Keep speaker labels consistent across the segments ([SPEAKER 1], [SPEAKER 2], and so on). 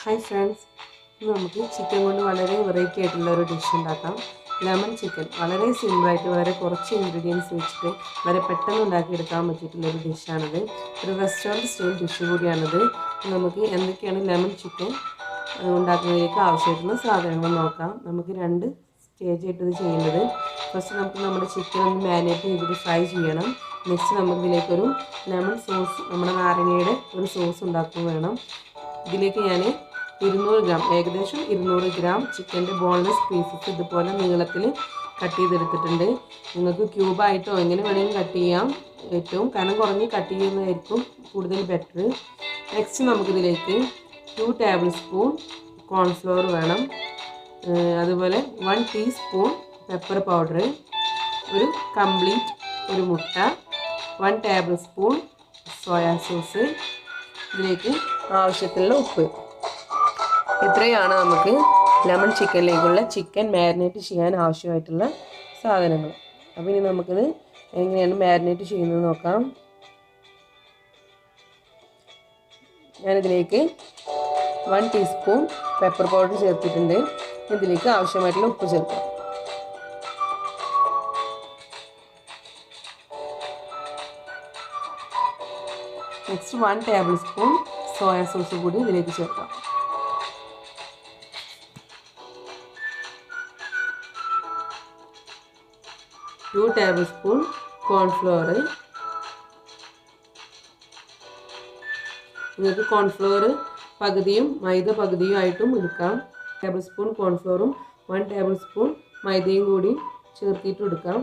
[SPEAKER 1] Hi friends, നമുക്ക് chicken കൊണ്ട് വളരെ വെറൈറ്റി ആയിട്ടുള്ള ഒരു ഡിഷ് ഉണ്ടാക്കാം. ലെമൺ ചിക്കൻ വളരെ സിമ്പിളായിട്ട് വളരെ കുറച്ച് ഇൻഗ്രീഡിയൻസ് വെച്ചിട്ട് വളരെ പെട്ടെന്ന് ഉണ്ടാക്കിയെടുക്കാൻ പറ്റിയിട്ടുള്ള ഒരു ഡിഷാണിത്. ഒരു റെസ്റ്റോറൻറ്റ് സ്റ്റൈൽ ഡിഷ് കൂടിയാണിത്. നമുക്ക് എന്തൊക്കെയാണ് ലെമൺ ചിക്കൻ ഉണ്ടാക്കുന്നതിലേക്ക് ആവശ്യമായിട്ടുള്ള സാധനങ്ങൾ നോക്കാം. നമുക്ക് രണ്ട് സ്റ്റേജായിട്ട് ഇത് ചെയ്യേണ്ടത്. ഫസ്റ്റ് നമുക്ക് നമ്മുടെ ചിക്കൻ ഒന്ന് മാരിനേറ്റ് ചെയ്തിട്ട് ഫ്രൈ ചെയ്യണം. നെക്സ്റ്റ് നമുക്കിതിലേക്കൊരു ലെമൺ സോസ്, നമ്മുടെ നാരങ്ങയുടെ ഒരു സോസ് ഉണ്ടാക്കുക വേണം. ഇതിലേക്ക് ഞാൻ 200 ഗ്രാം, ഏകദേശം 200 ഗ്രാം ചിക്കൻ്റെ ബോൺലെസ് പീസസ് ഇതുപോലെ നീളത്തിൽ കട്ട് ചെയ്തെടുത്തിട്ടുണ്ട്. നിങ്ങൾക്ക് ക്യൂബായിട്ടോ എങ്ങനെ വേണമെങ്കിലും കട്ട് ചെയ്യാം. ഏറ്റവും കനം കുറഞ്ഞ് കട്ട് ചെയ്യുന്നതായിരിക്കും കൂടുതൽ ബെറ്റർ. നെക്സ്റ്റ് നമുക്കിതിലേക്ക് 2 ടേബിൾ സ്പൂൺ കോൺഫ്ലവർ വേണം. അതുപോലെ 1 ടീസ്പൂൺ പെപ്പർ പൗഡർ, ഒരു കംപ്ലീറ്റ് ഒരു മുട്ട, 1 ടേബിൾ സ്പൂൺ സോയാ സോസ്, ഇതിലേക്ക് ആവശ്യത്തിനുള്ള ഉപ്പ്. ഇത്രയാണ് നമുക്ക് ലെമൺ ചിക്കനിലേക്കുള്ള ചിക്കൻ മാരിനേറ്റ് ചെയ്യാൻ ആവശ്യമായിട്ടുള്ള സാധനങ്ങൾ. അപ്പോൾ ഇനി നമുക്കിത് എങ്ങനെയാണ് മാരിനേറ്റ് ചെയ്യുന്നത് നോക്കാം. ഞാനിതിലേക്ക് 1 ടീസ്പൂൺ പെപ്പർ പൗഡർ ചേർത്തിട്ടുണ്ട്. ഇതിലേക്ക് ആവശ്യമായിട്ടുള്ള ഉപ്പ് ചേർക്കാം. Next 1 table spoon soya sauce കൂടി ഇതിലേക്ക് ചേർക്കാം. Two table spoon cornflour. നിങ്ങൾക്ക് കോൺഫ്ലവർ പകുതിയും മൈദ പകുതിയും ആയിട്ടും എടുക്കാം. ടേബിൾ സ്പൂൺ കോൺഫ്ലവറും 1 ടേബിൾ സ്പൂൺ മൈദയും കൂടി ചേർത്തിട്ട് എടുക്കാം.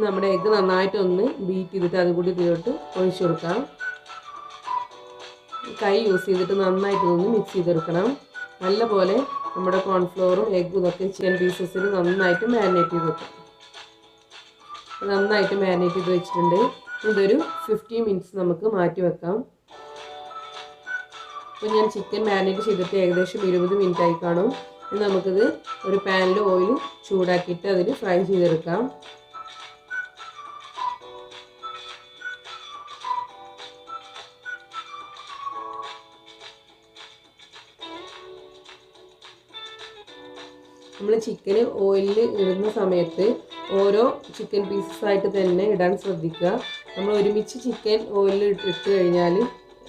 [SPEAKER 1] നമ്മുടെ എഗ്ഗ് നന്നായിട്ടൊന്ന് ബീറ്റ് ചെയ്തിട്ട് അതുകൂടി ഇതിലോട്ട് ഒഴിച്ചു കൊടുക്കാം. കൈ യൂസ് ചെയ്തിട്ട് നന്നായിട്ടൊന്ന് മിക്സ് ചെയ്തെടുക്കണം. നല്ലപോലെ നമ്മുടെ കോൺഫ്ലവറും എഗ്ഗും ഇതൊക്കെ ചിക്കൻ പീസസിൽ നന്നായിട്ട് മാരിനേറ്റ് ചെയ്ത് വെക്കാം. നന്നായിട്ട് മാരിനേറ്റ് ചെയ്ത് വെച്ചിട്ടുണ്ട്. ഇതൊരു 15 മിനിറ്റ്സ് നമുക്ക് മാറ്റി വെക്കാം. അപ്പോൾ ഞാൻ ചിക്കൻ മാരിനേറ്റ് ചെയ്തിട്ട് ഏകദേശം 20 മിനിറ്റ് ആയി കാണും. ഇനി നമുക്കിത് ഒരു പാനിൽ ഓയിൽ ചൂടാക്കിയിട്ട് അതിൽ ഫ്രൈ ചെയ്തെടുക്കാം. നമ്മൾ ചിക്കന് ഓയിലിൽ ഇടുന്ന സമയത്ത് ഓരോ ചിക്കൻ പീസസ് ആയിട്ട് തന്നെ ഇടാൻ ശ്രദ്ധിക്കുക. നമ്മൾ ഒരുമിച്ച് ചിക്കൻ ഓയിലിൽ ഇട്ട് കഴിഞ്ഞാൽ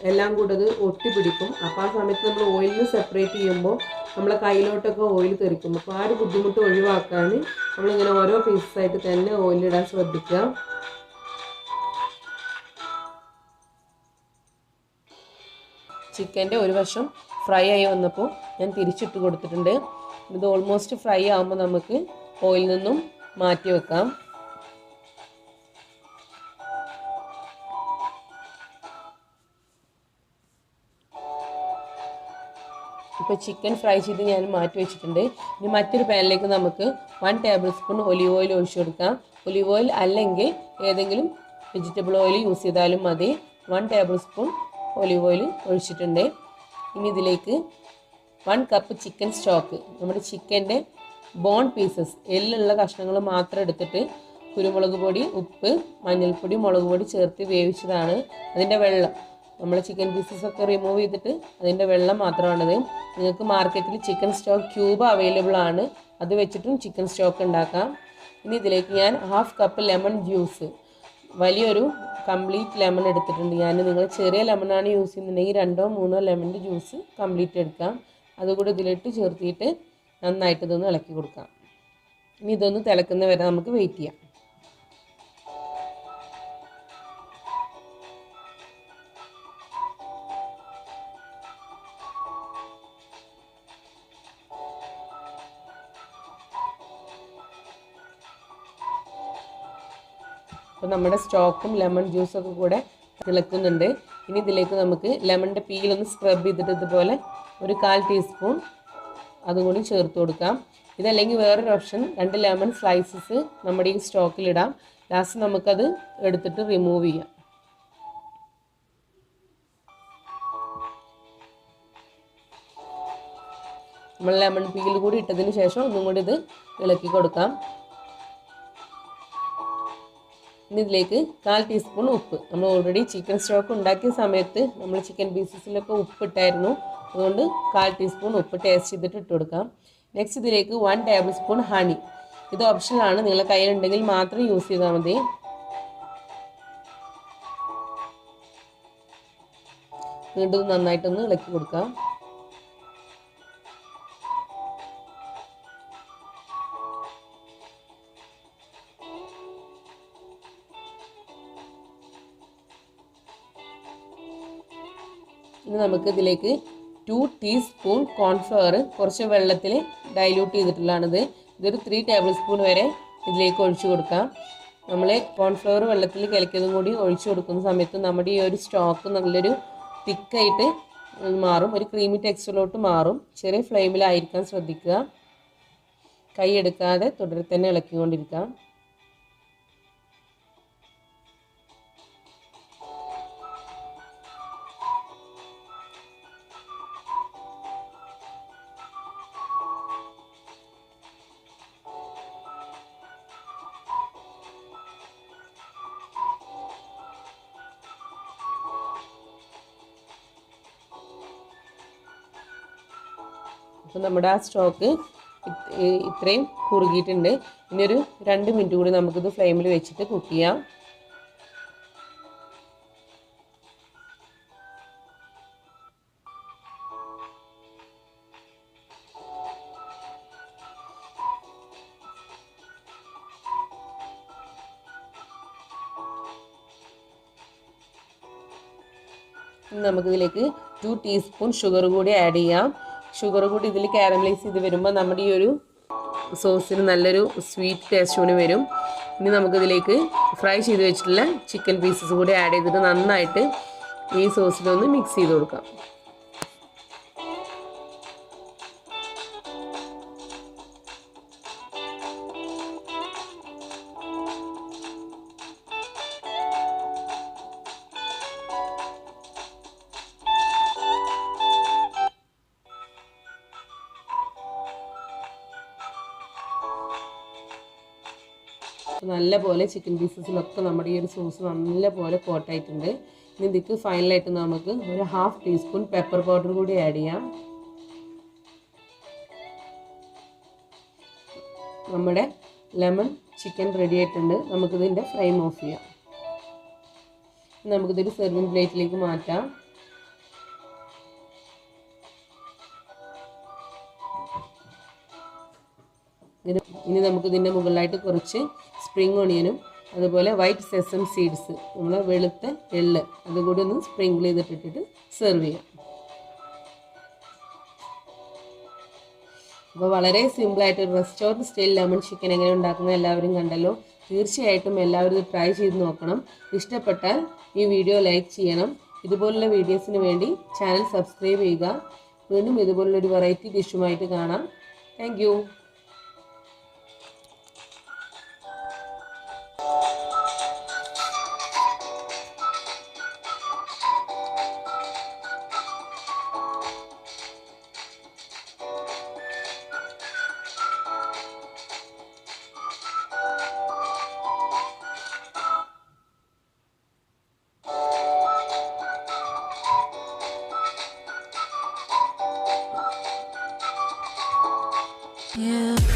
[SPEAKER 1] എല്ലാം കൂടെ അത് ഒട്ടിപ്പിടിക്കും. അപ്പോൾ ആ സമയത്ത് നമ്മൾ ഓയിലിന് സെപ്പറേറ്റ് ചെയ്യുമ്പോൾ നമ്മളെ കയ്യിലോട്ടൊക്കെ ഓയിൽ തെറിക്കും. അപ്പോൾ ആ ഒരു ബുദ്ധിമുട്ട് ഒഴിവാക്കാൻ നമ്മളിങ്ങനെ ഓരോ പീസസായിട്ട് തന്നെ ഓയിലിടാൻ ശ്രദ്ധിക്കുക. ചിക്കൻ്റെ ഒരു വശം ഫ്രൈ ആയി വന്നപ്പോൾ ഞാൻ തിരിച്ചിട്ട് കൊടുത്തിട്ടുണ്ട്. ഇത് ഓൾമോസ്റ്റ് ഫ്രൈ ആകുമ്പോൾ നമുക്ക് ഓയിലിൽ നിന്നും മാറ്റി വെക്കാം. ഇപ്പോൾ ചിക്കൻ ഫ്രൈ ചെയ്ത് ഞാൻ മാറ്റി വെച്ചിട്ടുണ്ട്. ഇനി മറ്റൊരു പാനിലേക്ക് നമുക്ക് 1 ടേബിൾ സ്പൂൺ ഒലിവ് ഓയിൽ ഒഴിച്ചു കൊടുക്കാം. ഒലിവ് ഓയിൽ അല്ലെങ്കിൽ ഏതെങ്കിലും വെജിറ്റബിൾ ഓയിൽ യൂസ് ചെയ്താലും മതി. 1 ടേബിൾ സ്പൂൺ ഒലിവ് ഓയിൽ ഒഴിച്ചിട്ടുണ്ട്. ഇനി ഇതിലേക്ക് 1 കപ്പ് ചിക്കൻ സ്റ്റോക്ക്, നമ്മുടെ ചിക്കൻ്റെ ബോൺ പീസസ് എല്ലുള്ള കഷ്ണങ്ങൾ മാത്രം എടുത്തിട്ട് കുരുമുളക് പൊടി, ഉപ്പ്, മഞ്ഞൾപ്പൊടി, മുളക് പൊടി ചേർത്ത് വേവിച്ചതാണ്. അതിൻ്റെ വെള്ളം നമ്മൾ ചിക്കൻ പീസസൊക്കെ റിമൂവ് ചെയ്തിട്ട് അതിൻ്റെ വെള്ളം മാത്രമാണിത്. നിങ്ങൾക്ക് മാർക്കറ്റിൽ ചിക്കൻ സ്റ്റോക്ക് ക്യൂബ് അവൈലബിൾ ആണ്. അത് വെച്ചിട്ടും ചിക്കൻ സ്റ്റോക്ക് ഉണ്ടാക്കാം. ഇനി ഇതിലേക്ക് ഞാൻ 1/2 കപ്പ് ലെമൺ ജ്യൂസ്, വലിയൊരു കംപ്ലീറ്റ് ലെമൺ എടുത്തിട്ടുണ്ട്. നിങ്ങൾ ചെറിയ ലെമണാണ് യൂസ് ചെയ്യുന്നുണ്ടെങ്കിൽ 2-3 ലെമണിൻ്റെ ജ്യൂസ് കംപ്ലീറ്റ് എടുക്കാം. അതുകൂടി ഇതിലിട്ട് ചേർത്തിട്ട് നന്നായിട്ട് ഇതൊന്ന് ഇളക്കി കൊടുക്കാം. ഇനി ഇതൊന്ന് തിളക്കുന്ന വരെ നമുക്ക് വെയിറ്റ് ചെയ്യാം. അപ്പോൾ നമ്മുടെ സ്റ്റോക്കും ലെമൺ ജ്യൂസൊക്കെ കൂടെ തിളക്കുന്നുണ്ട്. ഇനി ഇതിലേക്ക് നമുക്ക് ലെമണിൻ്റെ പീലൊന്ന് സ്ക്രബ് ചെയ്തിട്ട് ഇതുപോലെ ഒരു 1/4 ടീസ്പൂൺ അതും കൂടി ചേർത്ത് കൊടുക്കാം. ഇതല്ലെങ്കിൽ വേറൊരു ഓപ്ഷൻ, 2 ലെമൺ സ്ലൈസസ് നമ്മുടെ ഈ സ്റ്റോക്കിലിടാം. ലാസ്റ്റ് നമുക്കത് എടുത്തിട്ട് റിമൂവ് ചെയ്യാം. നമ്മൾ ലെമൺ പീൽ കൂടി ഇട്ടതിന് ശേഷം ഒന്നും കൂടി ഇത് ഇളക്കി കൊടുക്കാം. ഇനി ഇതിലേക്ക് 1/4 ടീസ്പൂൺ ഉപ്പ്. നമ്മൾ ഓൾറെഡി ചിക്കൻ സ്റ്റോക്ക് ഉണ്ടാക്കിയ സമയത്ത് നമ്മൾ ചിക്കൻ പീസസിലൊക്കെ ഉപ്പിട്ടായിരുന്നു. അതുകൊണ്ട് 1/4 ടീസ്പൂൺ ഉപ്പ് ടേസ്റ്റ് ചെയ്തിട്ട് ഇട്ട് കൊടുക്കാം. നെക്സ്റ്റ് ഇതിലേക്ക് 1 ടേബിൾ സ്പൂൺ ഹണി. ഇത് ഓപ്ഷണലാണ്, നിങ്ങളുടെ കയ്യിലുണ്ടെങ്കിൽ മാത്രം യൂസ് ചെയ്താൽ മതി. വീണ്ടും നന്നായിട്ടൊന്ന് ഇളക്കി കൊടുക്കാം. ഇനി നമുക്ക് ഇതിലേക്ക് 2 ടീസ്പൂൺ കോൺഫ്ലവർ കുറച്ച് വെള്ളത്തിൽ ഡൈല്യൂട്ട് ചെയ്തിട്ടുള്ളതാണിത്. ഇതൊരു 3 ടേബിൾ സ്പൂൺ വരെ ഇതിലേക്ക് ഒഴിച്ചു കൊടുക്കാം. നമ്മൾ കോൺഫ്ലവർ വെള്ളത്തിൽ കലക്കിയതും കൂടി ഒഴിച്ചു കൊടുക്കുന്ന സമയത്ത് നമ്മുടെ ഈ ഒരു സ്റ്റോക്ക് നല്ലൊരു തിക്കായിട്ട് മാറും, ഒരു ക്രീമി ടെക്സ്ചറിലോട്ട് മാറും. ചെറിയ ഫ്ലെയിമിലായിരിക്കാൻ ശ്രദ്ധിക്കുക. കൈ എടുക്കാതെ തുടരെ തന്നെ ഇളക്കിക്കൊണ്ടിരിക്കാം. അപ്പോൾ നമ്മുടെ ആ സ്റ്റോക്ക് ഇത്രയും കുറുകിയിട്ടുണ്ട്. ഇനി ഒരു 2 മിനിറ്റ് കൂടി നമുക്കിത് ഫ്ലെയിമിൽ വെച്ചിട്ട് കുക്ക് ചെയ്യാം. ഇനി നമുക്കിതിലേക്ക് 2 ടീസ്പൂൺ ഷുഗർ കൂടി ആഡ് ചെയ്യാം. ഷുഗർ കൂടി ഇതിൽ കാരമലൈസ് ചെയ്ത് വരുമ്പോൾ നമ്മുടെ ഈ ഒരു സോസിന് നല്ലൊരു സ്വീറ്റ് ടേസ്റ്റ് കൂടി വരും. ഇനി നമുക്കിതിലേക്ക് ഫ്രൈ ചെയ്ത് വെച്ചിട്ടുള്ള ചിക്കൻ പീസസ് കൂടി ആഡ് ചെയ്തിട്ട് നന്നായിട്ട് ഈ സോസിലൊന്ന് മിക്സ് ചെയ്ത് കൊടുക്കാം. നല്ല പോലെ ചിക്കൻ പീസസിലൊക്കെ നമ്മുടെ ഈ ഒരു സോസ് നല്ല പോലെ കോട്ടായിട്ടുണ്ട്. ഇനി ഇതിക്ക് ഫൈനലായിട്ട് നമുക്ക് ഒരു 1/2 ടീസ്പൂൺ പെപ്പർ പൗഡർ കൂടി ആഡ് ചെയ്യാം. നമ്മുടെ ലെമൺ ചിക്കൻ റെഡി ആയിട്ടുണ്ട്. നമുക്കിതിൻ്റെ ഫ്ലെയിം ഓഫ് ചെയ്യാം. നമുക്കിതൊരു സെർവിങ് പ്ലേറ്റിലേക്ക് മാറ്റാം. ഇനി നമുക്കിതിൻ്റെ മുകളിലായിട്ട് കുറച്ച് സ്പ്രിംഗ് ഓണിയനും അതുപോലെ വൈറ്റ് സെസം സീഡ്സ്, നമ്മളെ വെളുത്ത എള്ള്, അതുകൂടി ഒന്ന് സ്പ്രിങ്കിൾ ചെയ്തിട്ടിട്ട് സെർവ് ചെയ്യാം. അപ്പോൾ വളരെ സിമ്പിളായിട്ട് ഒരു റെസ്റ്റോറൻറ്റ് സ്റ്റൈൽ ലെമൺ ചിക്കൻ എങ്ങനെ ഉണ്ടാക്കുന്നത് എല്ലാവരും കണ്ടല്ലോ. തീർച്ചയായിട്ടും എല്ലാവരും ഇത് ട്രൈ ചെയ്ത് നോക്കണം. ഇഷ്ടപ്പെട്ടാൽ ഈ വീഡിയോ ലൈക്ക് ചെയ്യണം. ഇതുപോലുള്ള വീഡിയോസിന് വേണ്ടി ചാനൽ സബ്സ്ക്രൈബ് ചെയ്യുക. വീണ്ടും ഇതുപോലുള്ളൊരു വെറൈറ്റി ഡിഷുമായിട്ട് കാണാം. Thank you.
[SPEAKER 2] Yeah.